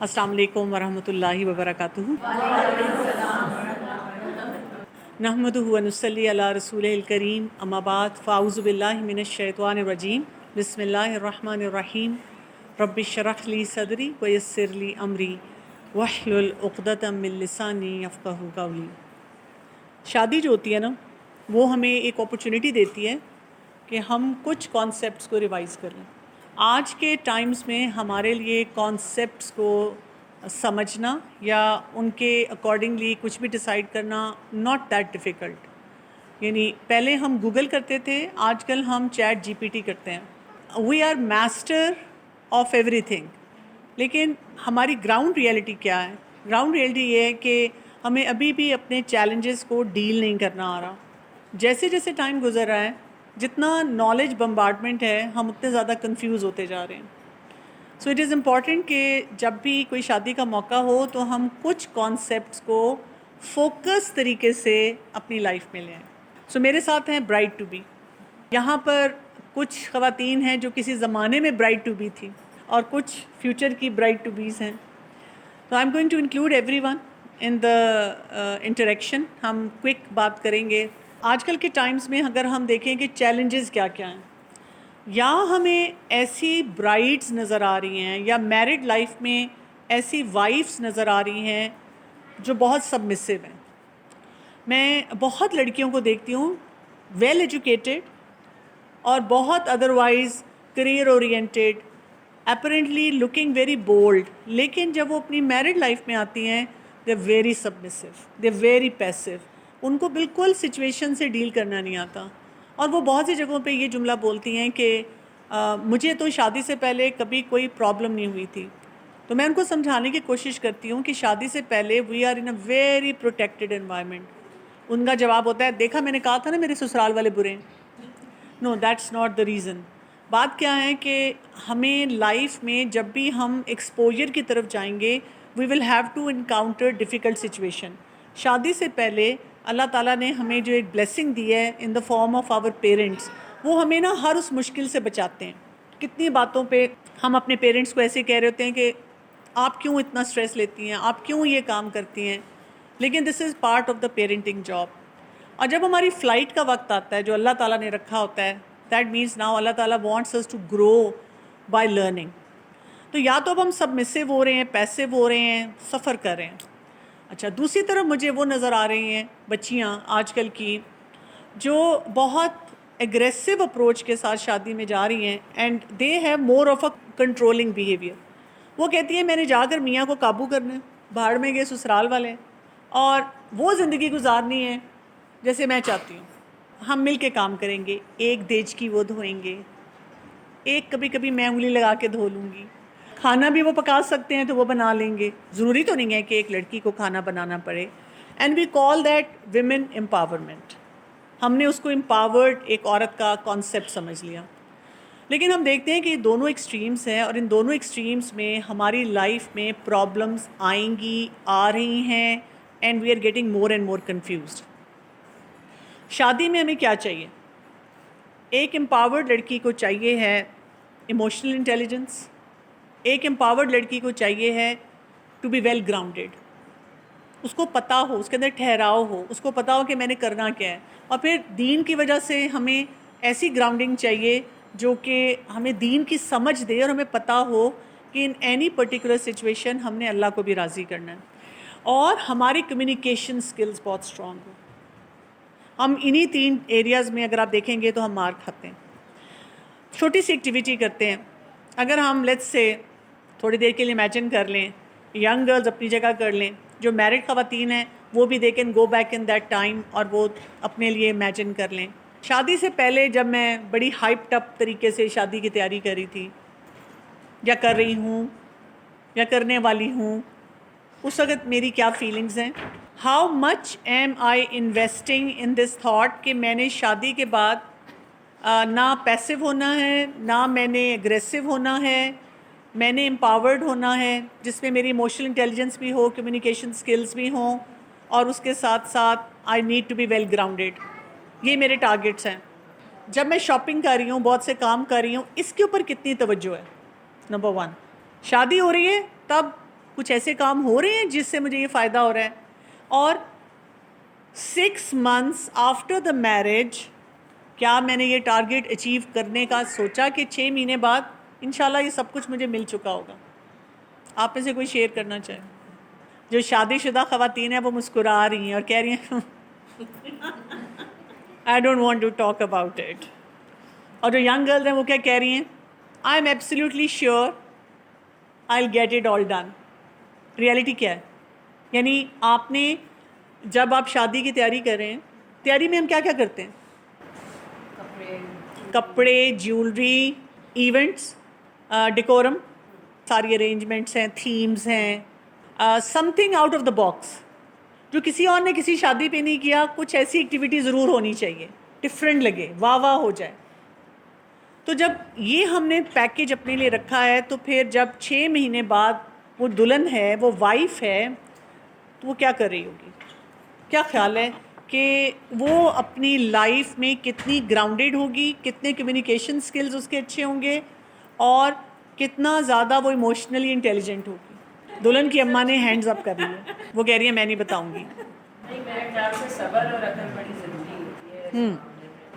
السلام علیکم ورحمۃ اللہ وبرکاتہ۔ نحمدہ و نصلی علی رسولہ الکریم، اما بعد، فاعوذ باللہ من الشیطان الرجیم، بسم اللہ الرحمن الرحیم۔ رب اشرح لی صدری ویسر لی امری واحلل عقدۃ من لسانی یفقہوا قولی۔ شادی جو ہوتی ہے نا، وہ ہمیں ایک اپرچونٹی دیتی ہے کہ ہم کچھ کانسیپٹس کو ریوائز کر لیں۔ آج کے ٹائمز میں ہمارے لیے کانسیپٹس کو سمجھنا یا ان کے اکارڈنگلی کچھ بھی ڈیسائیڈ کرنا ناٹ دیٹ ڈیفیکلٹ۔ یعنی پہلے ہم گوگل کرتے تھے، آج کل ہم چیٹ جی پی ٹی کرتے ہیں۔ We are master of everything, لیکن ہماری گراؤنڈ ریئلٹی کیا ہے؟ گراؤنڈ ریئلٹی یہ ہے کہ ہمیں ابھی بھی اپنے چیلنجز کو ڈیل نہیں کرنا آ رہا۔ جیسے جیسے ٹائم گزر رہا ہے، جتنا نالج بمبارڈمنٹ ہے، ہم اتنے زیادہ کنفیوز ہوتے جا رہے ہیں۔ سو اٹ از امپورٹنٹ کہ جب بھی کوئی شادی کا موقع ہو تو ہم کچھ کانسیپٹس کو فوکس طریقے سے اپنی لائف میں لیں۔ سو میرے ساتھ ہیں برائڈ ٹو بی۔ یہاں پر کچھ خواتین ہیں جو کسی زمانے میں برائڈ ٹو بی تھی اور کچھ فیوچر کی برائڈ ٹو بیز ہیں۔ تو I am going to include everyone in the interaction. ہم کوئک بات کریں گے۔ آج کل کے ٹائمز میں اگر ہم دیکھیں کہ چیلنجز کیا کیا ہیں، یا ہمیں ایسی برائڈز نظر آ رہی ہیں یا میرڈ لائف میں ایسی وائفز نظر آ رہی ہیں جو بہت سبمسو ہیں۔ میں بہت لڑکیوں کو دیکھتی ہوں ویل ایجوکیٹڈ اور بہت otherwise career oriented, apparently looking very bold, لیکن جب وہ اپنی میرڈ لائف میں آتی ہیں they are very submissive, they are very passive. ان کو بالکل سچویشن سے ڈیل کرنا نہیں آتا، اور وہ بہت سی جگہوں پہ یہ جملہ بولتی ہیں کہ مجھے تو شادی سے پہلے کبھی کوئی پرابلم نہیں ہوئی تھی۔ تو میں ان کو سمجھانے کی کوشش کرتی ہوں کہ شادی سے پہلے we are in a very protected environment. ان کا جواب ہوتا ہے، دیکھا میں نے کہا تھا نا میرے سسرال والے برے ہیں۔ نو، دیٹس ناٹ دا ریزن۔ بات کیا ہے کہ ہمیں لائف میں جب بھی ہم ایکسپوجر کی طرف جائیں گے، we will have to encounter difficult situation. شادی سے پہلے اللہ تعالیٰ نے ہمیں جو ایک بلیسنگ دی ہے in the form of our parents, وہ ہمیں نا ہر اس مشکل سے بچاتے ہیں۔ کتنی باتوں پہ ہم اپنے پیرنٹس کو ایسے کہہ رہے ہوتے ہیں کہ آپ کیوں اتنا اسٹریس لیتی ہیں، آپ کیوں یہ کام کرتی ہیں، لیکن this is part of the parenting job. اور جب ہماری فلائٹ کا وقت آتا ہے جو اللہ تعالیٰ نے رکھا ہوتا ہے، دیٹ مینس ناؤ اللہ تعالیٰ wants us to grow by learning. تو یا تو اب ہم سبمسو ہو رہے ہیں، پیسو ہو رہے ہیں، سفر کر رہے ہیں۔ اچھا، دوسری طرف مجھے وہ نظر آ رہی ہیں بچیاں آج کل کی جو بہت ایگریسو اپروچ کے ساتھ شادی میں جا رہی ہیں، and they have more of a controlling behaviour. وہ کہتی ہیں میں نے جا کر میاں کو قابو کرنا ہے، بھاڑ میں گئے سسرال والے، اور وہ زندگی گزارنی ہے جیسے میں چاہتی ہوں۔ ہم مل کے کام کریں گے، ایک دیج کی وہ دھوئیں گے، ایک کبھی کبھی میں انگلی لگا کے دھو لوں گی، کھانا بھی وہ پکا سکتے ہیں تو وہ بنا لیں گے، ضروری تو نہیں ہے کہ ایک لڑکی کو کھانا بنانا پڑے۔ And we call that women empowerment. ہم نے اس کو امپاورڈ ایک عورت کا کانسیپٹ سمجھ لیا، لیکن ہم دیکھتے ہیں کہ یہ دونوں ایکسٹریمز ہیں، اور ان دونوں ایکسٹریمز میں ہماری لائف میں پرابلمز آئیں گی، آ رہی ہیں، and we are getting more and more confused. شادی میں ہمیں کیا چاہیے؟ ایک امپاورڈ لڑکی کو چاہیے ہے ایموشنل انٹیلیجنس، ایک امپاورڈ لڑکی کو چاہیے ہے ٹو بی ویل گراؤنڈیڈ۔ اس کو پتہ ہو، اس کے اندر ٹھہراؤ ہو، اس کو پتہ ہو کہ میں نے کرنا کیا ہے۔ اور پھر دین کی وجہ سے ہمیں ایسی گراؤنڈنگ چاہیے جو کہ ہمیں دین کی سمجھ دے، اور ہمیں پتہ ہو کہ ان اینی پرٹیکولر سچویشن ہم نے اللہ کو بھی راضی کرنا ہے، اور ہماری کمیونیکیشن سکلز بہت اسٹرانگ ہو۔ ہم انہی تین ایریاز میں اگر آپ دیکھیں گے تو ہم مار کھاتے ہیں۔ چھوٹی سی ایکٹیویٹی کرتے ہیں، اگر ہم لیٹس سے تھوڑی دیر کے لیے امیجن کر لیں، ینگ گرلز اپنی جگہ کر لیں، جو میرڈ خواتین ہیں وہ بھی they can go back in that time اور وہ اپنے لیے امیجن کر لیں۔ شادی سے پہلے جب میں بڑی ہائپڈ اپ طریقے سے شادی کی تیاری کر رہی تھی، یا کر رہی ہوں، یا کرنے والی ہوں، اس وقت میری کیا فیلنگز ہیں؟ How much am I investing in this thought کہ میں نے شادی کے بعد نہ پیسو ہونا ہے، نہ میں نے اگریسو ہونا ہے، میں نے امپاورڈ ہونا ہے جس میں میری ایموشنل انٹیلیجنس بھی ہو، کمیونیکیشن سکلز بھی ہوں، اور اس کے ساتھ ساتھ I need to be well grounded. یہ میرے ٹارگیٹس ہیں۔ جب میں شاپنگ کر رہی ہوں، بہت سے کام کر رہی ہوں، اس کے اوپر کتنی توجہ ہے؟ نمبر 1، شادی ہو رہی ہے تب کچھ ایسے کام ہو رہے ہیں جس سے مجھے یہ فائدہ ہو رہا ہے. اور 6 months آفٹر دا میرج کیا میں نے یہ ٹارگیٹ اچیو کرنے کا سوچا کہ 6 مہینے بعد انشاءاللہ یہ سب کچھ مجھے مل چکا ہوگا؟ آپ میں سے کوئی شیئر کرنا چاہے؟ جو شادی شدہ خواتین ہیں وہ مسکرا رہی ہیں اور کہہ رہی ہیں I don't want to talk about it. اور جو ینگ گرلز ہیں وہ کیا کہہ رہی ہیں؟ I am absolutely sure I'll get it all done. Reality کیا ہے؟ یعنی آپ نے جب آپ شادی کی تیاری کر رہے ہیں، تیاری میں ہم کیا کیا کرتے ہیں؟ کپڑے، جیولری، ایونٹس، ڈیکورم، ساری ارینجمنٹس ہیں، تھیمز ہیں، some thing out of the box جو کسی اور نے کسی شادی پہ نہیں کیا. کچھ ایسی ایکٹیویٹی ضرور ہونی چاہیے، ڈفرینٹ لگے، واہ واہ ہو جائے. تو جب یہ ہم نے پیکیج اپنے لیے رکھا ہے تو پھر جب 6 مہینے بعد وہ دلہن ہے، وہ وائف ہے، تو وہ کیا کر رہی ہوگی؟ کیا خیال ہے کہ وہ اپنی لائف میں کتنی گراؤنڈیڈ ہوگی، کتنے کمیونیکیشن سکلز اس کے اچھے ہوں گے، اور کتنا زیادہ وہ ایموشنلی انٹیلیجنٹ ہوگی؟ دلہن کی اماں نے ہینڈز اپ کر لی ہے، وہ کہہ رہی ہیں میں نہیں بتاؤں گی. نہیں، میرے خیال سے صبر اور عقل بڑی ضروری ہوتی ہے.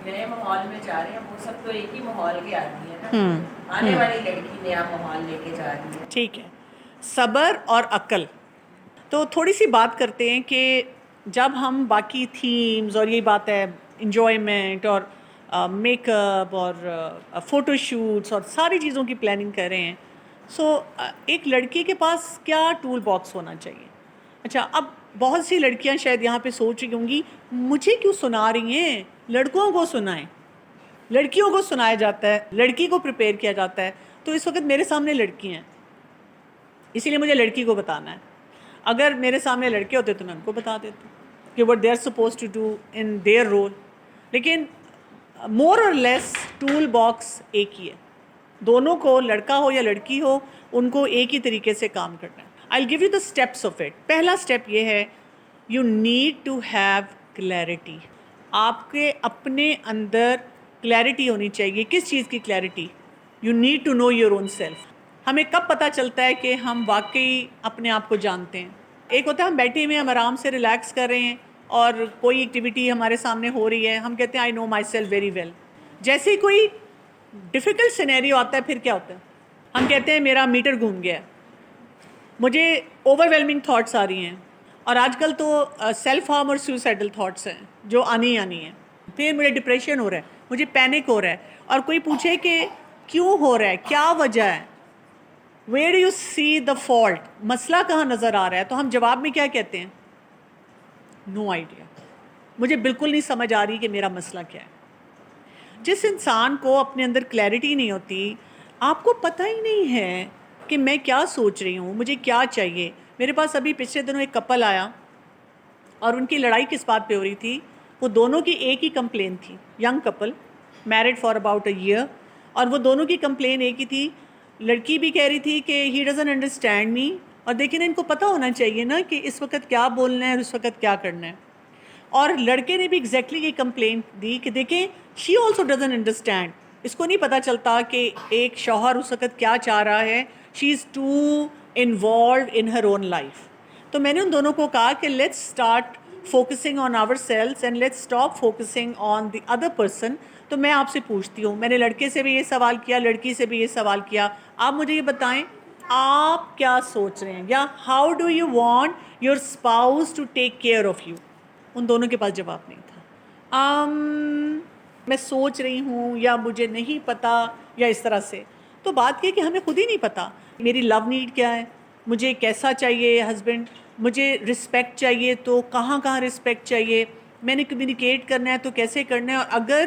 نئے ماحول میں جا رہے ہیں، وہ سب تو ایک ہی ماحول کے آدمی ہیں نا. آنے والی لڑکی نیا ماحول لے کے جا رہی ہے. ٹھیک ہے، صبر اور عقل. تو تھوڑی سی بات کرتے ہیں کہ جب ہم باقی تھیمز اور یہ بات ہے انجوائمنٹ اور میک اپ اور فوٹو شوٹس اور ساری چیزوں کی پلاننگ کر رہے ہیں، سو ایک لڑکی کے پاس کیا ٹول باکس ہونا چاہیے؟ اچھا، اب بہت سی لڑکیاں شاید یہاں پہ سوچ رہی ہوں گی مجھے کیوں سنا رہی ہیں؟ لڑکوں کو سنائیں. لڑکیوں کو سنایا جاتا ہے، لڑکی کو پریپیئر کیا جاتا ہے. تو اس وقت میرے سامنے لڑکی ہیں، اسی لیے مجھے لڑکی کو بتانا ہے. اگر میرے سامنے لڑکے ہوتے تو میں ان کو بتا دیتی کہ what they are supposed to do in their role. لیکن مور اور لیس ٹول باکس ایک ہی ہے. دونوں کو، لڑکا ہو یا لڑکی ہو، ان کو ایک ہی طریقے سے کام کرنا ہے. I'll give you the steps of it. پہلا سٹیپ یہ ہے you need to have clarity. آپ کے اپنے اندر کلیئرٹی ہونی چاہیے. کس چیز کی clarity? You need to know your own self. ہمیں کب پتہ چلتا ہے کہ ہم واقعی اپنے آپ کو جانتے ہیں؟ ایک ہوتا ہے ہم بیٹھے ہوئے ہم آرام سے ریلیکس کر رہے ہیں اور کوئی ایکٹیویٹی ہمارے سامنے ہو رہی ہے، ہم کہتے ہیں I know my self very well. جیسے ہی کوئی ڈیفیکلٹ سینیریو آتا ہے پھر کیا ہوتا ہے؟ ہم کہتے ہیں میرا میٹر گھوم گیا، مجھے اوور ویلمنگ تھاٹس آ رہی ہیں. اور آج کل تو سیلف ہارم اور سوسائڈل تھاٹس ہیں جو آنی ہی آنی ہیں. پھر مجھے ڈپریشن ہو رہا ہے، مجھے پینک ہو رہا ہے. اور کوئی پوچھے کہ کیوں ہو رہا ہے، کیا وجہ ہے، where do you see the fault, مسئلہ کہاں نظر آ رہا ہے، تو ہم جواب میں کیا کہتے ہیں؟ نو آئیڈیا، مجھے بالکل نہیں سمجھ آ رہی کہ میرا مسئلہ کیا ہے. جس انسان کو اپنے اندر کلیئرٹی نہیں ہوتی، آپ کو پتہ ہی نہیں ہے کہ میں کیا سوچ رہی ہوں، مجھے کیا چاہیے. میرے پاس ابھی پچھلے دنوں ایک کپل آیا اور ان کی لڑائی کس بات پہ ہو رہی تھی؟ وہ دونوں کی ایک ہی کمپلین تھی. Young couple, married for about a year, اور وہ دونوں کی کمپلین ایک ہی تھی. لڑکی بھی کہہ رہی تھی کہ ہی ڈزنٹ انڈرسٹینڈ می، اور دیکھیں ان کو پتہ ہونا چاہیے نا کہ اس وقت کیا بولنا ہے اور اس وقت کیا کرنا ہے. اور لڑکے نے بھی ایگزیکٹلی یہ کمپلین دی کہ دیکھیں شی آلسو ڈزنٹ انڈرسٹینڈ، اس کو نہیں پتہ چلتا کہ ایک شوہر اس وقت کیا چاہ رہا ہے. She is too involved in her own life. تو میں نے ان دونوں کو کہا کہ let's start focusing on ourselves and let's stop focusing on the other person. تو میں آپ سے پوچھتی ہوں، میں نے لڑکے سے بھی یہ سوال کیا، لڑکی سے بھی یہ سوال کیا، آپ مجھے یہ بتائیں آپ کیا سوچ رہے ہیں، یا how do you want your spouse to take care of you? ان دونوں کے پاس جواب نہیں تھا. میں سوچ رہی ہوں، یا مجھے نہیں پتہ، یا اس طرح سے. تو بات یہ کہ ہمیں خود ہی نہیں پتہ میری لو نیڈ کیا ہے، مجھے کیسا چاہیے ہسبینڈ، مجھے رسپیکٹ چاہیے تو کہاں کہاں رسپیکٹ چاہیے، میں نے کمیونیکیٹ کرنا ہے تو کیسے کرنا ہے، اور اگر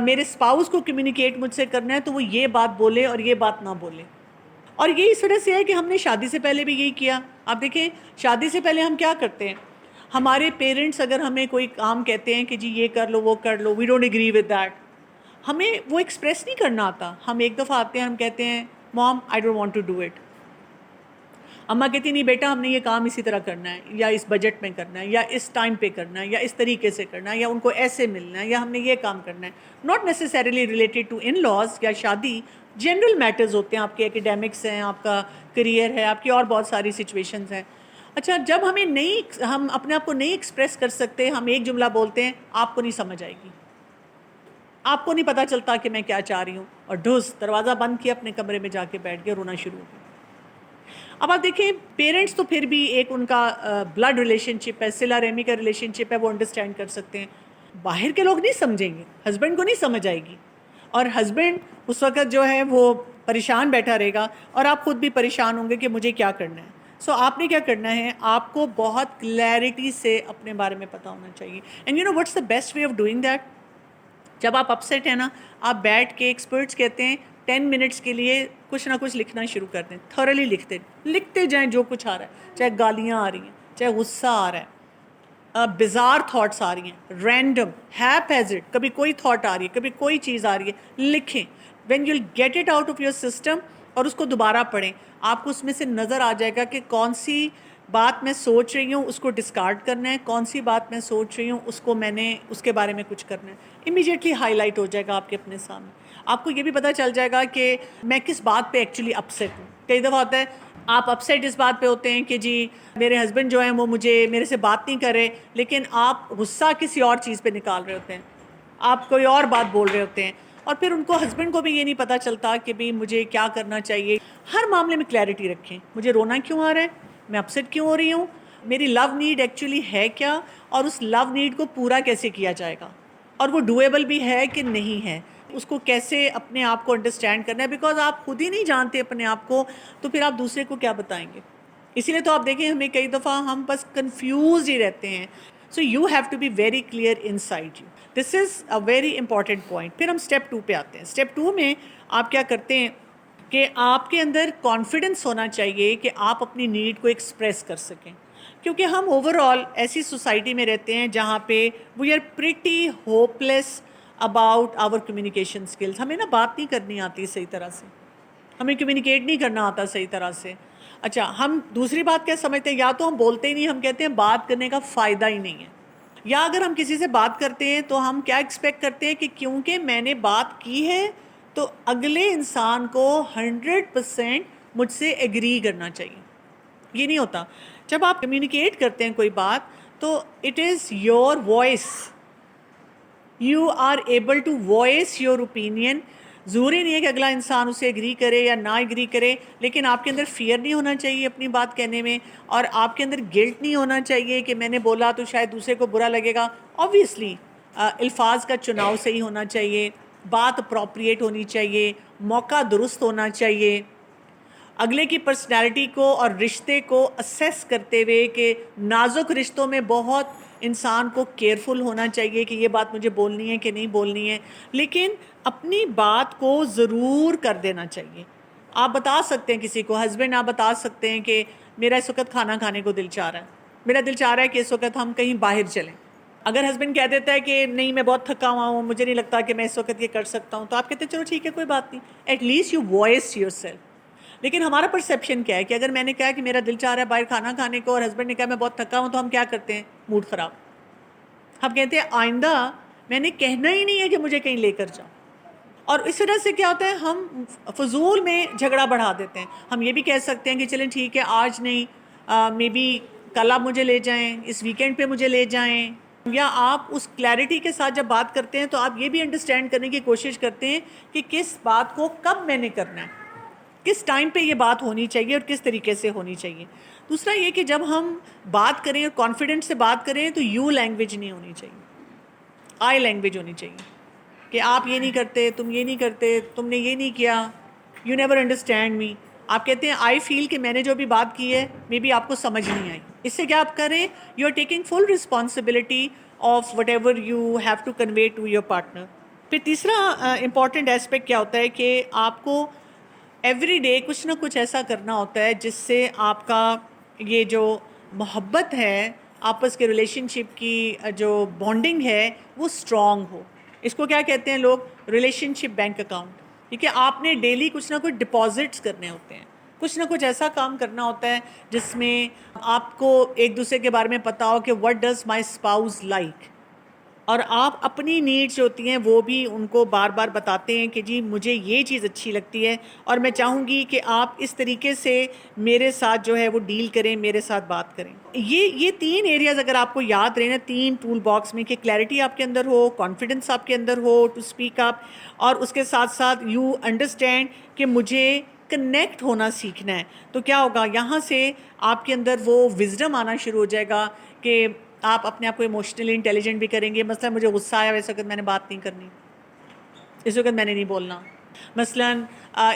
میرے اسپاؤس کو کمیونیکیٹ مجھ سے کرنا ہے تو وہ یہ بات بولے اور یہ بات نہ بولے. اور یہ اس وجہ سے ہے کہ ہم نے شادی سے پہلے بھی یہی کیا. آپ دیکھیں شادی سے پہلے ہم کیا کرتے ہیں، ہمارے پیرنٹس اگر ہمیں کوئی کام کہتے ہیں کہ جی یہ کر لو وہ کر لو، we don't agree with that, ہمیں وہ ایکسپریس نہیں کرنا آتا. ہم ایک دفعہ آتے ہیں، ہم کہتے ہیں mom I don't want to do it. اماں کہتی نہیں بیٹا ہم نے یہ کام اسی طرح کرنا ہے، یا اس بجٹ میں کرنا ہے، یا اس ٹائم پہ کرنا ہے، یا اس طریقے سے کرنا ہے، یا ان کو ایسے ملنا ہے، یا ہم نے یہ کام کرنا ہے. Not necessarily related to in laws یا شادی، جنرل میٹرز ہوتے ہیں، آپ کے اکیڈیمکس ہیں، آپ کا کریئر ہے، آپ کی اور بہت ساری سچویشنز ہیں. اچھا جب ہم اپنے آپ کو نہیں ایکسپریس کر سکتے، ہم ایک جملہ بولتے ہیں، آپ کو نہیں سمجھ آئے گی، آپ کو نہیں پتہ چلتا کہ میں کیا چاہ رہی ہوں، اور ڈھوس دروازہ بند کیا، اپنے کمرے میں جا کے بیٹھ کے رونا شروع ہو گیا. اب آپ دیکھیں پیرنٹس تو پھر بھی ایک ان کا بلڈ ریلیشن شپ ہے، صلہ رحمی کا ریلیشن شپ ہے، وہ انڈرسٹینڈ کر سکتے ہیں. باہر کے لوگ نہیں سمجھیں گے، ہسبینڈ کو نہیں سمجھ آئے گی، اور ہسبینڈ اس وقت جو ہے وہ پریشان بیٹھا رہے گا، اور آپ خود بھی پریشان ہوں گے کہ مجھے کیا کرنا ہے. سو آپ نے کیا کرنا ہے، آپ کو بہت کلیئرٹی سے اپنے بارے میں پتہ ہونا چاہیے. And you know what's the best way of doing that? جب آپ اپسیٹ ہیں نا، آپ بیٹھ کے، ایکسپرٹس کہتے ہیں 10 منٹس کے لیے کچھ نہ کچھ لکھنا شروع کر دیں، تھورلی لکھتے جائیں جو کچھ آ رہا ہے، چاہے گالیاں آ رہی ہیں، چاہے غصہ آ رہا ہے، bizarre تھاٹس آ رہی ہیں، رینڈم ہیپ ہیزٹ، کبھی کوئی تھاٹ آ رہی ہے، کبھی کوئی چیز آ رہی ہے، لکھیں. When you get it out of your system اور اس کو دوبارہ پڑھیں، آپ کو اس میں سے نظر آ جائے گا کہ کون سی بات میں سوچ رہی ہوں اس کو ڈسکارڈ کرنا ہے، کون سی بات میں سوچ رہی ہوں اس کو میں نے اس کے بارے میں کچھ کرنا ہے. امیجیٹلی ہائی لائٹ ہو جائے گا آپ کے اپنے سامنے. آپ کو یہ بھی پتہ چل جائے گا کہ میں کس بات پہ ایکچولی اپسیٹ ہوں. کئی دفعہ ہوتا ہے آپ اپسیٹ اس بات پہ ہوتے ہیں کہ جی میرے ہسبینڈ جو ہیں وہ میرے سے بات نہیں کر رہے، لیکن آپ غصہ کسی اور چیز پہ نکال رہے ہوتے ہیں، آپ کوئی اور بات بول رہے ہوتے ہیں، اور پھر ان کو ہسبینڈ کو بھی یہ نہیں پتہ چلتا کہ بھی مجھے کیا کرنا چاہیے. ہر معاملے میں کلیئرٹی رکھیں، مجھے رونا کیوں آ رہا ہے، میں اپسیٹ کیوں ہو رہی ہوں، میری لو نیڈ ایکچولی ہے کیا، اور اس لو نیڈ کو پورا کیسے کیا جائے گا، اور وہ ڈویبل بھی ہے کہ نہیں ہے، اس کو کیسے اپنے آپ کو انڈرسٹینڈ کرنا ہے. بیکاز آپ خود ہی نہیں جانتے اپنے آپ کو، تو پھر آپ دوسرے کو کیا بتائیں گے. اسی لیے تو آپ دیکھیں ہمیں کئی دفعہ ہم بس کنفیوز ہی رہتے ہیں. So you have to be very clear inside you. This is a very important point. پھر ہم اسٹیپ 2 پہ آتے ہیں. اسٹیپ 2 میں آپ کیا کرتے ہیں کہ آپ کے اندر کانفیڈنس ہونا چاہیے کہ آپ اپنی نیڈ کو ایکسپریس کر سکیں. کیونکہ ہم اوور آل ایسی سوسائٹی میں رہتے ہیں جہاں پہ we are pretty hopeless about our communication skills. ہمیں نا بات نہیں کرنی آتی صحیح طرح سے، ہمیں کمیونیکیٹ نہیں کرنا آتا صحیح طرح سے. اچھا ہم دوسری بات کیا سمجھتے ہیں، یا تو ہم بولتے ہی نہیں، ہم کہتے ہیں بات کرنے کا فائدہ ہی نہیں ہے. یا اگر ہم کسی سے بات کرتے ہیں تو ہم کیا ایکسپیکٹ کرتے ہیں کہ کیونکہ میں نے بات کی ہے تو اگلے انسان کو 100% مجھ سے ایگری کرنا چاہیے. یہ نہیں ہوتا. جب آپ کمیونیکیٹ کرتے ہیں کوئی بات تو it is your voice, you are able to voice your opinion. ضروری نہیں ہے کہ اگلا انسان اسے ایگری کرے یا نہ ایگری کرے، لیکن آپ کے اندر فیئر نہیں ہونا چاہیے اپنی بات کہنے میں، اور آپ کے اندر گلٹ نہیں ہونا چاہیے کہ میں نے بولا تو شاید دوسرے کو برا لگے گا. آبویسلی الفاظ کا چناؤ صحیح ہونا چاہیے، بات اپروپریٹ ہونی چاہیے، موقع درست ہونا چاہیے، اگلے کی پرسنالٹی کو اور رشتے کو اسیس کرتے ہوئے کہ نازک رشتوں میں بہت انسان کو کیئرفل ہونا چاہیے کہ یہ بات مجھے بولنی ہے کہ نہیں بولنی ہے، لیکن اپنی بات کو ضرور کر دینا چاہیے. آپ بتا سکتے ہیں کسی کو، ہسبینڈ آپ بتا سکتے ہیں کہ میرا اس وقت کھانا کھانے کو دل چاہ رہا ہے، میرا دل چاہ رہا ہے کہ اس وقت ہم کہیں باہر چلیں. اگر ہسبینڈ کہہ دیتا ہے کہ نہیں میں بہت تھکا ہوا ہوں، مجھے نہیں لگتا کہ میں اس وقت یہ کر سکتا ہوں، تو آپ کہتے ہیں چلو ٹھیک ہے کوئی بات نہیں. At least you voice yourself. لیکن ہمارا پرسیپشن کیا ہے کہ اگر میں نے کہا کہ میرا دل چاہ رہا ہے باہر کھانا کھانے کو، اور ہسبینڈ نے کہا میں بہت تھکا ہوں، تو ہم کیا کرتے ہیں، موڈ خراب. ہم کہتے ہیں آئندہ میں نے کہنا ہی نہیں ہے کہ مجھے کہیں لے کر جاؤ. اور اس وجہ سے کیا ہوتا ہے، ہم فضول میں جھگڑا بڑھا دیتے ہیں. ہم یہ بھی کہہ سکتے ہیں کہ چلیں ٹھیک ہے آج نہیں، مے بی کل آپ مجھے لے جائیں، اس ویکینڈ پہ مجھے لے جائیں. یا آپ اس کلیئرٹی کے ساتھ جب بات کرتے ہیں تو آپ یہ بھی انڈرسٹینڈ کرنے کی کوشش کرتے ہیں کہ کس بات کو کب میں نے کرنا ہے، کس ٹائم پہ یہ بات ہونی چاہیے اور کس طریقے سے ہونی چاہیے. دوسرا یہ کہ جب ہم بات کریں اور کانفیڈنٹ سے بات کریں تو یو لینگویج نہیں ہونی چاہیے، آئی لینگویج ہونی چاہیے کہ آپ یہ نہیں کرتے، تم یہ نہیں کرتے، تم نے یہ نہیں کیا، یو نیور انڈرسٹینڈ می. آپ کہتے ہیں آئی فیل کہ میں نے جو بھی بات کی ہے مے بی آپ کو سمجھ نہیں آئی. اس سے کیا آپ کریں، you are taking full responsibility of whatever you have to convey to your partner. پھر تیسرا امپورٹنٹ ایسپیکٹ کیا ہوتا ہے کہ آپ کو ایوری ڈے کچھ نہ کچھ ایسا کرنا ہوتا ہے جس سے آپ کا یہ جو محبت ہے، آپس کے ریلیشن شپ کی جو بانڈنگ ہے وہ اسٹرانگ ہو. اس کو کیا کہتے ہیں لوگ، ریلیشن شپ بینک اکاؤنٹ. ٹھیک ہے، آپ نے ڈیلی کچھ نہ کچھ ڈپازٹس کرنے ہوتے ہیں. کچھ نہ کچھ ایسا کام کرنا ہوتا ہے جس میں آپ کو ایک دوسرے کے بارے میں پتا ہو کہ what does my spouse like، اور آپ اپنی نیڈس جو ہوتی ہیں وہ بھی ان کو بار بار بتاتے ہیں کہ جی مجھے یہ چیز اچھی لگتی ہے اور میں چاہوں گی کہ آپ اس طریقے سے میرے ساتھ جو ہے وہ ڈیل کریں، میرے ساتھ بات کریں. یہ 3 ایریاز اگر آپ کو یاد رہے نا 3 ٹول باکس میں، کہ کلیئرٹی آپ کے اندر ہو، کانفیڈنس آپ کے اندر ہو ٹو اسپیک اپ، اور اس کے ساتھ ساتھ یو انڈرسٹینڈ کہ مجھے کنیکٹ ہونا سیکھنا ہے، تو کیا ہوگا یہاں سے آپ کے اندر وہ وزڈم آنا شروع ہو جائے گا کہ آپ اپنے آپ کو ایموشنلی انٹیلیجنٹ بھی کریں گے. مثلا مجھے غصہ آیا اس وقت میں نے بات نہیں کرنی، اس وقت میں نے نہیں بولنا. مثلا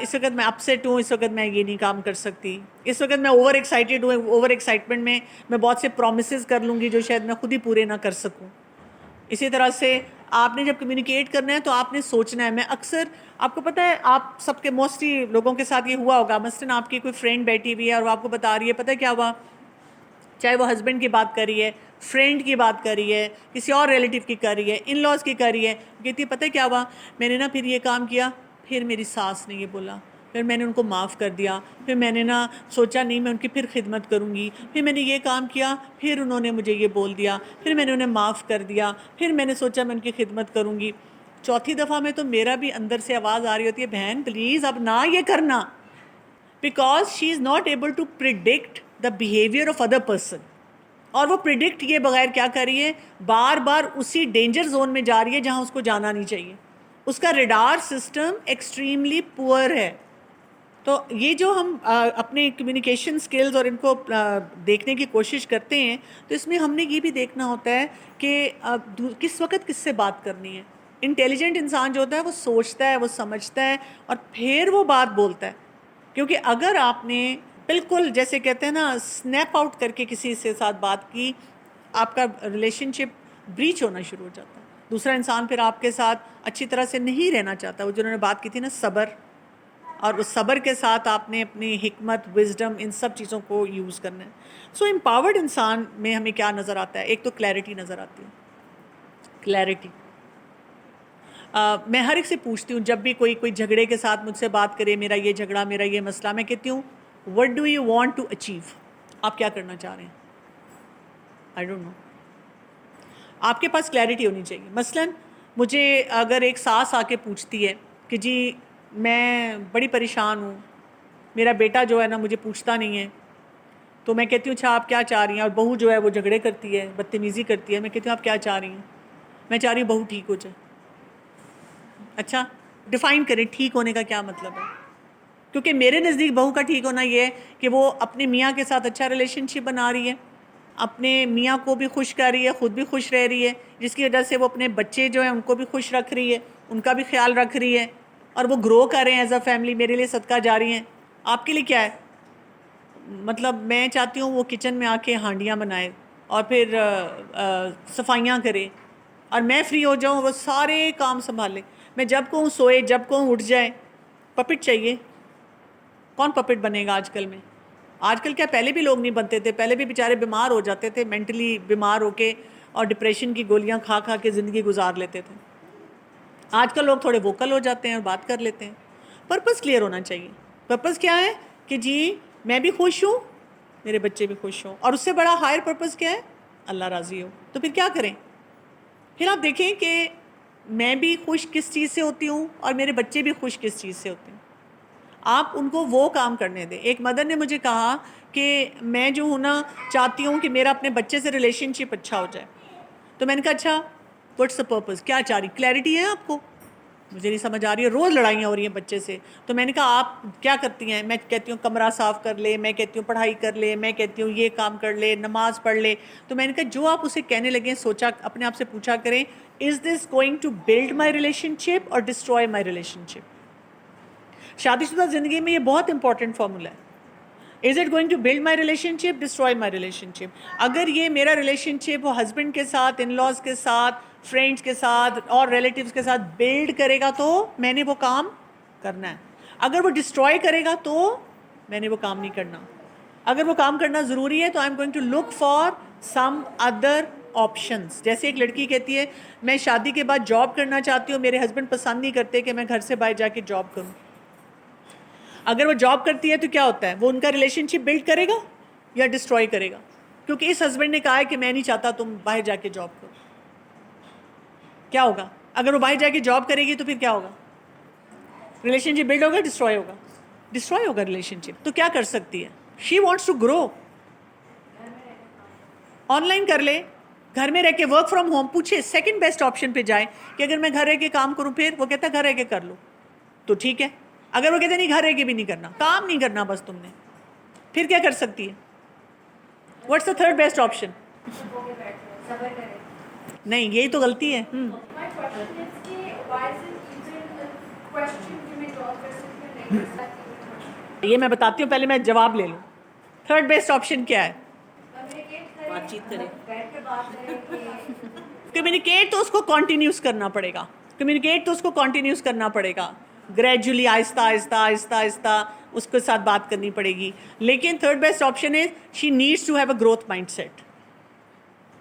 اس وقت میں اپسیٹ ہوں، اس وقت میں یہ نہیں کام کر سکتی. اس وقت میں اوور ایکسائٹیڈ ہوں، اوور ایکسائٹمنٹ میں بہت سے پرومسز کر لوں گی جو شاید میں خود ہی پورے نہ کر سکوں. اسی طرح سے آپ نے جب کمیونیکیٹ کرنا ہے تو آپ نے سوچنا ہے. میں اکثر آپ کو پتہ ہے آپ سب کے موسٹلی لوگوں کے ساتھ یہ ہوا ہوگا، مثلا آپ کی کوئی فرینڈ بیٹھی ہوئی ہے اور وہ آپ کو بتا رہی ہے، پتہ ہے کیا ہوا، چاہے وہ ہسبینڈ کی بات کر رہی ہے، فرینڈ کی بات کر رہی ہے، کسی اور ریلیٹیو کی کر رہی ہے، ان لاز کی کر رہی ہے، کہتی ہے پتہ ہے کیا ہوا، میں نے نا پھر یہ کام کیا، پھر میری ساس نے یہ بولا، پھر میں نے ان کو معاف کر دیا، پھر میں نے نا سوچا نہیں میں ان کی پھر خدمت کروں گی، پھر میں نے یہ کام کیا، پھر انہوں نے مجھے یہ بول دیا، پھر میں نے انہیں معاف کر دیا، پھر میں نے سوچا میں ان کی خدمت کروں گی. چوتھی دفعہ میں تو میرا بھی اندر سے آواز آ رہی ہوتی ہے، بہن پلیز اب نہ یہ کرنا، because she is not able to predict the behaviour of other person. اور وہ پریڈکٹ کیے بغیر کیا کر رہی ہے، بار بار اسی ڈینجر زون میں جا رہی ہے جہاں اس کو جانا نہیں چاہیے. اس کا ریڈار سسٹم ایکسٹریملی پور ہے. تو یہ جو ہم اپنے کمیونیکیشن سکلز اور ان کو دیکھنے کی کوشش کرتے ہیں، تو اس میں ہم نے یہ بھی دیکھنا ہوتا ہے کہ کس وقت کس سے بات کرنی ہے. انٹیلیجنٹ انسان جو ہوتا ہے وہ سوچتا ہے، وہ سمجھتا ہے اور پھر وہ بات بولتا ہے. کیونکہ اگر آپ نے بالکل جیسے کہتے ہیں نا سنیپ آؤٹ کر کے کسی سے ساتھ بات کی، آپ کا ریلیشن شپ بریچ ہونا شروع ہو جاتا ہے. دوسرا انسان پھر آپ کے ساتھ اچھی طرح سے نہیں رہنا چاہتا. وہ جنہوں نے بات کی تھی نا صبر، اور اس صبر کے ساتھ آپ نے اپنی حکمت، وزڈم، ان سب چیزوں کو یوز کرنا ہے. سو امپاورڈ انسان میں ہمیں کیا نظر آتا ہے، ایک تو کلیئرٹی نظر آتی ہے. کلیئرٹی میں ہر ایک سے پوچھتی ہوں جب بھی کوئی جھگڑے کے ساتھ مجھ سے بات کرے، میرا یہ جھگڑا، میرا یہ مسئلہ، میں کہتی ہوں what do you want to achieve, آپ کیا کرنا چاہ رہے ہیں. آئی ڈونٹ نو، آپ کے پاس کلیئرٹی ہونی چاہیے. مثلا مجھے اگر ایک ساس آ کے پوچھتی ہے کہ جی میں بڑی پریشان ہوں، میرا بیٹا جو ہے نا مجھے پوچھتا نہیں ہے، تو میں کہتی ہوں اچھا آپ کیا چاہ رہی ہیں. اور بہو جو ہے وہ جھگڑے کرتی ہے، بدتمیزی کرتی ہے، میں کہتی ہوں آپ کیا چاہ رہی ہیں. میں چاہ رہی ہوں بہو ٹھیک ہو جائے. اچھا ڈیفائن کریں ٹھیک ہونے کا کیا مطلب ہے. کیونکہ میرے نزدیک بہو کا ٹھیک ہونا یہ ہے کہ وہ اپنے میاں کے ساتھ اچھا ریلیشن شپ بنا رہی ہے، اپنے میاں کو بھی خوش کر رہی ہے، خود بھی خوش رہ رہی ہے، جس کی وجہ سے وہ اپنے بچے جو ہیں ان کو بھی خوش رکھ رہی ہے، ان کا بھی خیال رکھ رہی ہے، اور وہ گرو کر رہے ہیں ایز اے فیملی، میرے لیے صدقہ جاری ہیں. آپ کے لیے کیا ہے؟ مطلب میں چاہتی ہوں وہ کچن میں آ کے ہانڈیاں بنائے اور پھر صفائیاں کرے، اور میں فری ہو جاؤں وہ سارے کام سنبھالے. میں جب کہوں سوئے، جب کہوں اٹھ جائے. پپٹ چاہیے. کون پپٹ بنے گا آج کل میں؟ آج کل کیا پہلے بھی لوگ نہیں بنتے تھے، پہلے بھی بیچارے بیمار ہو جاتے تھے، مینٹلی بیمار ہو کے اور ڈپریشن کی گولیاں کھا کھا کے زندگی گزار لیتے تھے. آج کل لوگ تھوڑے ووکل ہو جاتے ہیں اور بات کر لیتے ہیں. پرپس کلیئر ہونا چاہیے. پرپس کیا ہے کہ جی میں بھی خوش ہوں، میرے بچے بھی خوش ہوں، اور اس سے بڑا ہائر پرپس کیا ہے، اللہ راضی ہو. تو پھر کیا کریں؟ پھر آپ دیکھیں کہ میں بھی خوش کس چیز سے ہوتی ہوں اور میرے بچے بھی خوش کس چیز سے ہوتے ہیں. آپ ان کو وہ کام کرنے دیں. ایک مدر نے مجھے کہا کہ میں جو ہوں نا چاہتی ہوں کہ میرا اپنے بچے سے ریلیشن شپ اچھا ہو جائے. تو میں نے کہا اچھا واٹس دا پرپز، کیا چاہ رہی، کلیئرٹی ہے آپ کو؟ مجھے نہیں سمجھ آ رہی ہے، روز لڑائیاں ہو رہی ہیں بچے سے. تو میں نے کہا آپ کیا کرتی ہیں؟ میں کہتی ہوں کمرہ صاف کر لے، میں کہتی ہوں پڑھائی کر لے، میں کہتی ہوں یہ کام کر لے، نماز پڑھ لے. تو میں نے کہا جو آپ اسے کہنے لگیں سوچا، اپنے آپ سے پوچھا کریں is this going to build my relationship اور ڈسٹروائے مائی ریلیشن شپ. شادی شدہ زندگی میں یہ بہت امپورٹنٹ فارمولا ہے. Is it going to build my relationship, destroy my relationship. اگر یہ میرا ریلیشن شپ وہ ہسبینڈ کے ساتھ، ان لاز کے ساتھ، فرینڈس کے ساتھ اور ریلیٹیوز کے ساتھ بلڈ کرے گا تو میں نے وہ کام کرنا ہے. اگر وہ ڈسٹروائے کرے گا تو میں نے وہ کام نہیں کرنا. اگر وہ کام کرنا ضروری ہے تو I am going to look for some other options. جیسے ایک لڑکی کہتی ہے میں شادی کے بعد جاب کرنا چاہتی ہوں، میرے ہسبینڈ پسند نہیں کرتے کہ میں گھر سے باہر جا کے جاب کروں. اگر وہ جاب کرتی ہے تو کیا ہوتا ہے, وہ ان کا ریلیشن شپ بلڈ کرے گا یا ڈسٹروائے کرے گا, کیونکہ اس ہسبینڈ نے کہا ہے کہ میں نہیں چاہتا تم باہر جا کے جاب کرو. کیا ہوگا اگر وہ باہر جا کے جاب کرے گی تو پھر کیا ہوگا, ریلیشن شپ بلڈ ہوگا, ڈسٹروائے ہوگا, ڈسٹروائے ہوگا ریلیشن شپ. تو کیا کر سکتی ہے, she wants to grow, online کر لے, گھر میں رہ کے ورک فرام ہوم. پوچھے سیکنڈ بیسٹ آپشن پہ جائے کہ اگر میں گھر رہ کے کام کروں, پھر وہ کہتا ہے گھر رہ کے کر لو, تو ٹھیک ہے. اگر وہ کہتے نہیں گھر رہ کے بھی نہیں کرنا, کام نہیں کرنا بس تم نے, پھر کیا کر سکتی ہے, what's the third best option? نہیں, یہی تو غلطی ہے. یہ میں بتاتی ہوں, پہلے میں جواب لے لوں. تھرڈ بیسٹ آپشن کیا ہے؟ بات چیت کرے. کمیونیکیٹ تو اس کو کنٹینیوس کرنا پڑے گا, کمیونیکیٹ تو اس کو کنٹینیوس کرنا پڑے گا, گریجولی, آہستہ آہستہ آہستہ آہستہ اس کے ساتھ بات کرنی پڑے گی. لیکن تھرڈ بیسٹ آپشن ہے she needs to have a growth mindset.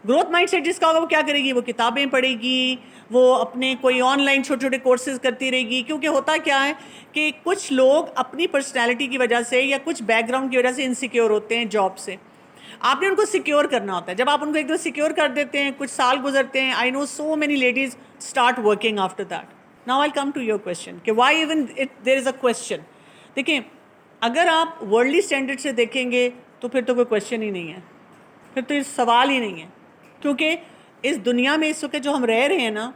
Growth mindset جس کا ہوگا وہ کیا کرے گی, وہ کتابیں پڑھے گی, وہ اپنے کوئی آن لائن چھوٹے چھوٹے کورسز کرتی رہے گی. کیونکہ ہوتا کیا ہے کہ کچھ لوگ اپنی پرسنالٹی کی وجہ سے یا کچھ بیک گراؤنڈ کی وجہ سے انسیکیور ہوتے ہیں جاب سے. آپ نے ان کو سیکیور کرنا ہوتا ہے. جب آپ ان کو ایک دم سیکیور کر دیتے ہیں, کچھ سال گزرتے ہیں, I know so many ladies start working after that. Now I come to your question کہ why even there is a question. دیکھیں, اگر آپ ورلڈلی اسٹینڈرڈ سے دیکھیں گے تو پھر تو کوئی کویشچن ہی نہیں ہے, پھر تو یہ سوال ہی نہیں ہے. کیونکہ اس دنیا میں اس وقت جو ہم رہ رہے ہیں نا,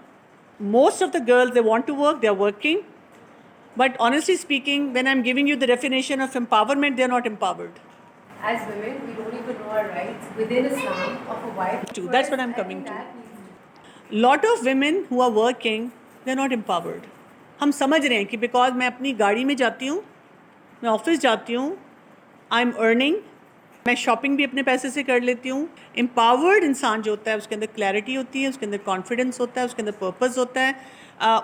most of the girls they want to work, they are working, but honestly speaking when I am giving you the definition of empowerment, they are not empowered. As women, we don't even know our rights within Islam of a wife. That's what I'm coming to. Lot of women who are working, they're not empowered. ہم سمجھ رہے ہیں کہ because میں اپنی گاڑی میں جاتی ہوں, میں آفس جاتی ہوں, آئی ایم ارننگ, میں شاپنگ بھی اپنے پیسے سے کر لیتی ہوں. امپاورڈ انسان جو ہوتا ہے اس کے اندر کلیئرٹی ہوتی ہے, اس کے اندر کانفیڈنس ہوتا ہے, اس کے اندر پرپز ہوتا ہے,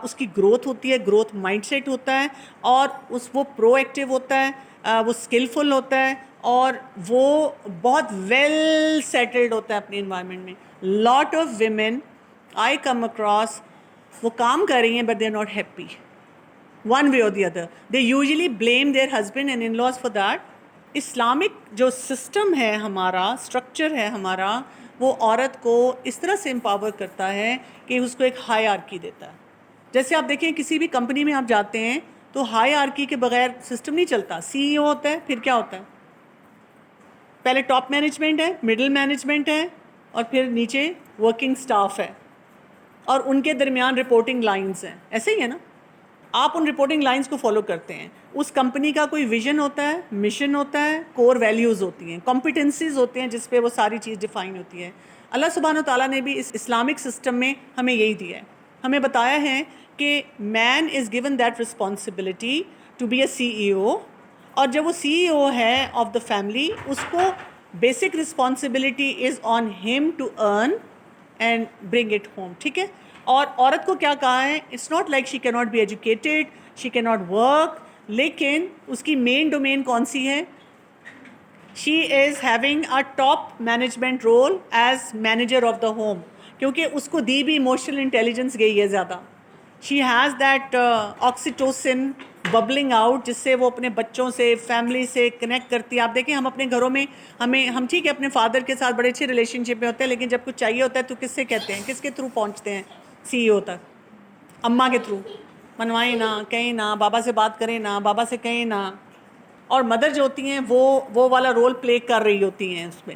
اس کی گروتھ ہوتی ہے, گروتھ مائنڈ سیٹ ہوتا ہے, اور وہ پرو ایکٹیو ہوتا ہے, وہ اسکلفل ہوتا ہے, اور وہ بہت ویل سیٹلڈ ہوتا ہے اپنی انوائرمنٹ میں. Lot of women I come across, وہ کام کر رہی ہیں but they are not happy one way اور the other. They usually blame their husband and in laws for that. Islamic جو سسٹم ہے ہمارا, اسٹرکچر ہے ہمارا, وہ عورت کو اس طرح سے امپاور کرتا ہے کہ اس کو ایک ہائی آرکی دیتا ہے. جیسے آپ دیکھیں کسی بھی کمپنی میں آپ جاتے ہیں تو ہائی آرکی کے بغیر سسٹم نہیں چلتا. سی ای او ہوتا ہے, پھر کیا ہوتا ہے, پہلے ٹاپ مینجمنٹ ہے, مڈل مینجمنٹ ہے, اور پھر نیچے ورکنگ سٹاف ہے, اور ان کے درمیان رپورٹنگ لائنز ہیں. ایسے ہی ہے نا, آپ ان رپورٹنگ لائنز کو فالو کرتے ہیں. اس کمپنی کا کوئی ویژن ہوتا ہے, مشن ہوتا ہے, کور ویلیوز ہوتی ہیں, کمپیٹنسیز ہوتے ہیں جس پہ وہ ساری چیز ڈیفائن ہوتی ہے. اللہ سبحانہ و تعالیٰ نے بھی اس اسلامک سسٹم میں ہمیں یہی دیا ہے. ہمیں بتایا ہے کہ man is given that responsibility to be a C E O, اور جب وہ سی ای او ہے آف دا فیملی, اس کو بیسک رسپانسبلٹی از آن ہم to earn and bring it home. ٹھیک ہے. اور عورت کو کیا کہا ہے, اٹس ناٹ لائک شی کی ناٹ بی ایجوکیٹڈ, شی کی ناٹ ورک, لیکن اس کی مین ڈومین کون سی ہے, she is having a top management role as manager of the home, کیونکہ اس کو دی بھی ایموشنل انٹیلیجنس گئی ہے زیادہ. She has that oxytocin bubbling out, جس سے وہ اپنے بچوں سے, فیملی سے کنیکٹ کرتی ہے. آپ دیکھیں ہم اپنے گھروں میں ہم ٹھیک ہے اپنے فادر کے ساتھ بڑے اچھے ریلیشن شپ میں ہوتے ہیں, لیکن جب کچھ چاہیے ہوتا ہے تو کس سے کہتے ہیں, کس کے تھرو پہنچتے ہیں, سی ای او تک, اماں کے تھرو. منوائیں نا, کہیں نا, بابا سے بات کریں نا, بابا سے کہیں نا. اور مدر جو ہوتی ہیں وہ والا رول پلے کر رہی ہوتی ہیں اس میں.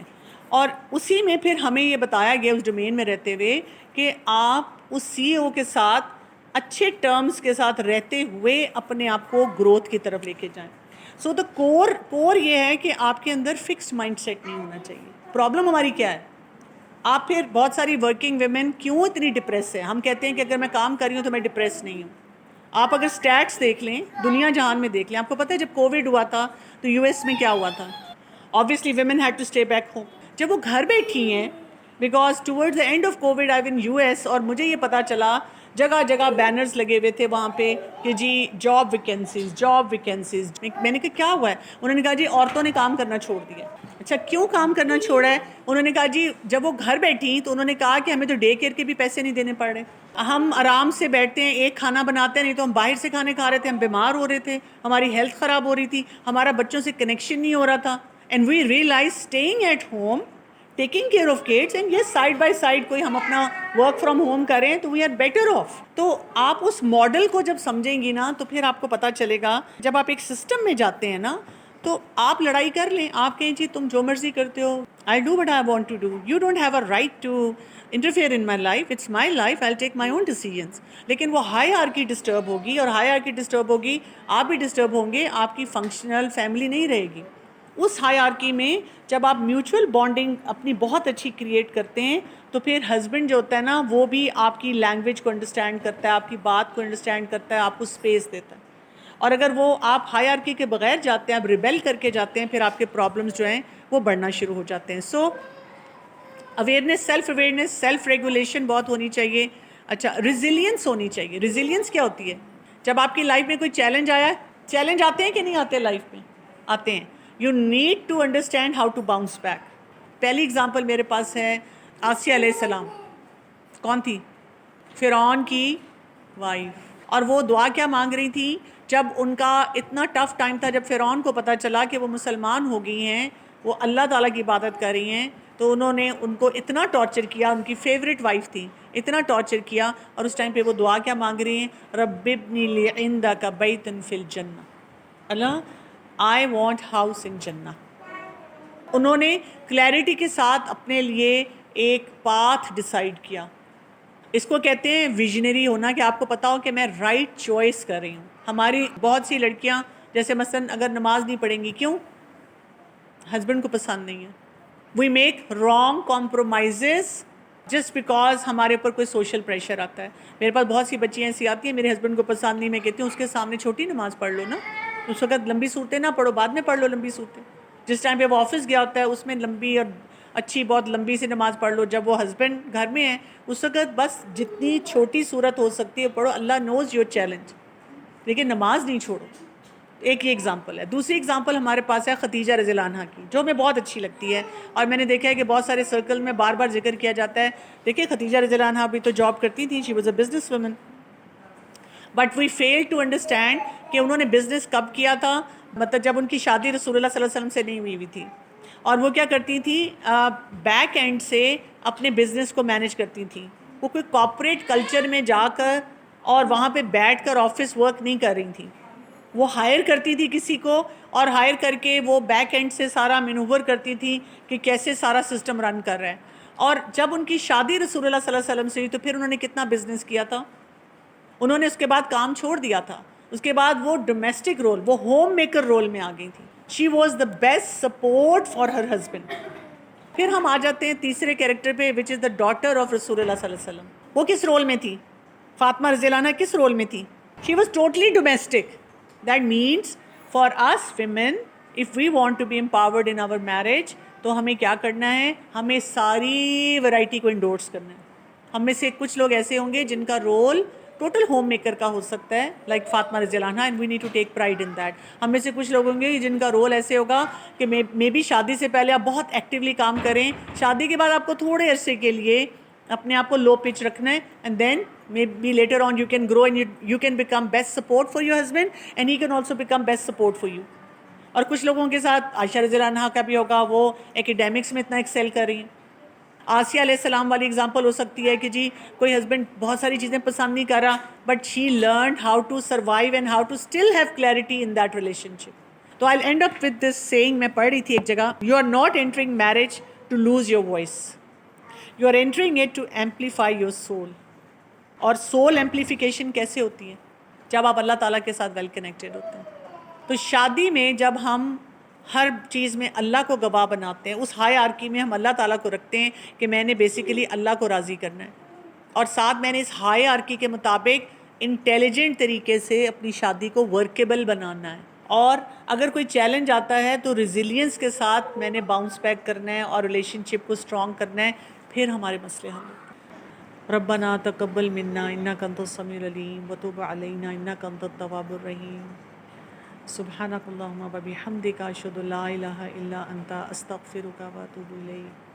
اور اسی میں پھر ہمیں یہ بتایا گیا اس ڈومین میں رہتے ہوئے کہ آپ اس سی ای او کے ساتھ اچھے ٹرمز کے ساتھ رہتے ہوئے اپنے آپ کو گروتھ کی طرف لے کے جائیں. سو دا کور یہ ہے کہ آپ کے اندر فکسڈ مائنڈ سیٹ نہیں ہونا چاہیے. پرابلم ہماری کیا ہے, آپ پھر بہت ساری ورکنگ ویمن کیوں اتنی ڈپریس ہے. ہم کہتے ہیں کہ اگر میں کام کر رہی ہوں تو میں ڈپریس نہیں ہوں. آپ اگر اسٹیٹس دیکھ لیں, دنیا جہان میں دیکھ لیں, آپ کو پتہ ہے جب کووڈ ہوا تھا تو یو ایس میں کیا ہوا تھا, obviously women had to stay back home. جب وہ گھر بیٹھی ہیں, because toward the end of COVID I won U S, اور مجھے یہ پتہ چلا جگہ جگہ بینرز لگے ہوئے تھے وہاں پہ کہ جی جاب ویکینسیز. میں نے کہا کیا ہوا ہے, انہوں نے کہا جی عورتوں نے کام کرنا چھوڑ دیا. اچھا کیوں کام کرنا چھوڑا ہے؟ انہوں نے کہا جی جب وہ گھر بیٹھی تو انہوں نے کہا کہ ہمیں تو ڈے کیئر کے بھی پیسے نہیں دینے پڑ رہے، ہم آرام سے بیٹھتے ہیں، ایک کھانا بناتے ہیں، نہیں تو ہم باہر سے کھانے کھا رہے تھے، ہم بیمار ہو رہے تھے، ہماری ہیلتھ خراب ہو رہی تھی، ہمارا بچوں سے کنیکشن نہیں ہو رہا تھا. And we realise staying at home taking care of kids and yes side by side کوئی ہم اپنا ورک فرام ہوم کریں تو وی آر بیٹر آف. تو آپ اس ماڈل کو جب سمجھیں گی نا تو پھر آپ کو پتہ چلے گا جب آپ ایک سسٹم میں جاتے ہیں نا تو آپ لڑائی کر لیں، آپ کہیں جی تم جو مرضی کرتے ہو، I do what I want to do, you don't have a right to interfere in my life, it's my life, I take my own decisions. لیکن وہ ہائی آرکی ڈسٹرب ہوگی، اور ہائی آرکی ڈسٹرب ہوگی آپ بھی ڈسٹرب ہوں گے، آپ کی فنکشنل فیملی نہیں رہے گی. اس ہائی آرکی میں جب آپ میوچول بانڈنگ اپنی بہت اچھی کریٹ کرتے ہیں تو پھر ہسبینڈ جو ہوتا ہے نا وہ بھی آپ کی لینگویج کو انڈرسٹینڈ کرتا ہے، آپ کی بات کو انڈرسٹینڈ کرتا ہے، آپ کو اسپیس دیتا ہے. اور اگر وہ آپ ہائی آرکی کے بغیر جاتے ہیں، آپ ریبیل کر کے جاتے ہیں، پھر آپ کے پرابلمس جو ہیں وہ بڑھنا شروع ہو جاتے ہیں. سو اویئرنیس، سیلف ریگولیشن بہت ہونی چاہیے. اچھا ریزیلینس ہونی چاہیے. ریزیلینس کیا ہوتی ہے؟ جب آپ کی لائف میں کوئی چیلنج آیا ہے، چیلنج آتے ہیں کہ نہیں آتے لائف میں؟ آتے ہیں. You need to understand how to bounce back. پہلی اگزامپل میرے پاس ہے آسیہ علیہ السلام. کون تھی؟ فرعون کی وائف. اور وہ دعا کیا مانگ رہی تھی جب ان کا اتنا ٹف ٹائم تھا، جب فرعون کو پتہ چلا کہ وہ مسلمان ہو گئی ہیں، وہ اللہ تعالیٰ کی عبادت کر رہی ہیں، تو انہوں نے ان کو اتنا ٹارچر کیا، ان کی فیوریٹ وائف تھی، اتنا ٹارچر کیا. اور اس ٹائم پہ وہ دعا کیا مانگ رہی ہیں؟ رب ابنی لی عندک بیتا فی الجنہ. اللہ آئی وانٹ ہاؤس ان جنہ. انہوں نے کلیئرٹی کے ساتھ اپنے لیے ایک پاتھ ڈیسائیڈ کیا. اس کو کہتے ہیں ویژنری ہونا، کہ آپ کو پتا ہو کہ میں رائٹ چوائس کر رہی ہوں. ہماری بہت سی لڑکیاں جیسے مثلاً اگر نماز نہیں پڑھیں گی، کیوں؟ ہسبینڈ کو پسند نہیں ہے. We make wrong compromises just because ہمارے اوپر کوئی سوشل پریشر آتا ہے. میرے پاس بہت سی بچیاں ایسی آتی ہیں میرے ہسبینڈ کو پسند نہیں، میں کہتی ہوں اس کے سامنے چھوٹی نماز پڑھ لو نا، اس وقت لمبی صورتیں نہ پڑھو، بعد میں پڑھ لو لمبی صورتیں. جس ٹائم پہ وہ آفس گیا ہوتا ہے اس میں لمبی اور اچھی بہت لمبی سی نماز پڑھ لو. جب وہ ہسبینڈ گھر میں ہے اس وقت بس جتنی چھوٹی صورت ہو سکتی ہے پڑھو. اللہ نوز یور چیلنج، لیکن نماز نہیں چھوڑو. ایک یہ اگزامپل ہے. دوسری اگزامپل ہمارے پاس ہے خدیجہ رضی اللہ عنہا کی، جو ہمیں بہت اچھی لگتی ہے، اور میں نے دیکھا ہے کہ بہت سارے سرکل میں بار بار ذکر کیا جاتا ہے. دیکھیں خدیجہ رضی اللہ عنہا بھی تو جاب کرتی تھی، she was a business woman, but we fail to understand کہ انہوں نے بزنس کب کیا تھا. مطلب جب ان کی شادی رسول اللہ صلی اللہ علیہ وسلم سے نہیں ہوئی تھی، اور وہ کیا کرتی تھی؟ بیک اینڈ سے اپنے بزنس کو مینیج کرتی تھیں. وہ کوئی کارپوریٹ کلچر میں جا کر اور وہاں پہ بیٹھ کر آفس ورک نہیں کر رہی تھیں. وہ ہائر کرتی تھی کسی کو، اور ہائر کر کے وہ بیک اینڈ سے سارا مینوور کرتی تھی کہ کیسے سارا سسٹم رن کر رہا ہے. اور جب ان کی شادی رسول اللہ صلی اللہ علیہ وسلم سے ہوئی تو پھر انہوں نے کتنا بزنس کیا تھا. انہوں نے اس کے بعد کام چھوڑ دیا تھا. اس کے بعد وہ ڈومیسٹک رول، وہ ہوم میکر رول میں آ گئی تھی. She was the best support for her husband. پھر ہم آ جاتے ہیں تیسرے کیریکٹر پہ، وچ از دا ڈاٹر آف رسول اللہ صلی اللہ علیہ وسلم. وہ کس رول میں تھی؟ فاطمہ رضی اللہ عنہا کس رول میں تھی؟ She was totally domestic. That means for us women if we want to be empowered in our marriage, تو ہمیں کیا کرنا ہے؟ ہمیں ساری ورائٹی کو انڈورس کرنا ہے. ہم میں سے کچھ لوگ ایسے ہوں گے جن کا رول ٹوٹل ہوم میکر کا ہو سکتا ہے، لائک فاطمہ رضی اللہ عنہا، and we need to take pride in that. ہم میں سے کچھ لوگ ہوں گے جن کا رول ایسے ہوگا کہ مے بی شادی سے پہلے آپ بہت ایکٹیولی کام کریں، شادی کے بعد آپ کو تھوڑے عرصے کے لیے اپنے آپ کو لو پچ رکھنا ہے، and then maybe later on you can grow and you can become best support for your husband and he can also become best support for you. اور کچھ لوگوں کے ساتھ عائشہ رضی اللہ عنہا کا بھی ہوگا، وہ ایکیڈیمکس میں اتنا ایکسیل کر رہی ہیں. آسیہ علیہ السلام والی اگزامپل ہو سکتی ہے کہ جی کوئی ہسبینڈ بہت ساری چیزیں پسند نہیں کر رہا، but she learned how to survive and how to still have clarity in that relationship. تو I end up with this saying, میں پڑھ رہی تھی ایک جگہ، you are not entering marriage to lose your voice, you are entering it to amplify your soul. اور soul amplification کیسے ہوتی ہے؟ جب آپ اللہ تعالیٰ کے ساتھ ویل کنیکٹڈ ہوتے ہیں. تو شادی میں جب ہم ہر چیز میں اللہ کو گواہ بناتے ہیں، اس ہائی آرکی میں ہم اللہ تعالیٰ کو رکھتے ہیں کہ میں نے بیسیکلی اللہ کو راضی کرنا ہے، اور ساتھ میں نے اس ہائی آرکی کے مطابق انٹیلیجنٹ طریقے سے اپنی شادی کو ورکیبل بنانا ہے. اور اگر کوئی چیلنج آتا ہے تو ریزیلینس کے ساتھ میں نے باؤنس بیک کرنا ہے اور ریلیشن شپ کو اسٹرانگ کرنا ہے، پھر ہمارے مسئلے حل ہوتے ہیں. ربنا تقبل منا انک انت السمیع العلیم وتب علینا انک انت التواب الرحیم. سبحانک اللہم و بحمدک اشہد ان لا الہ الا انت استغفرک و اتوب الیک.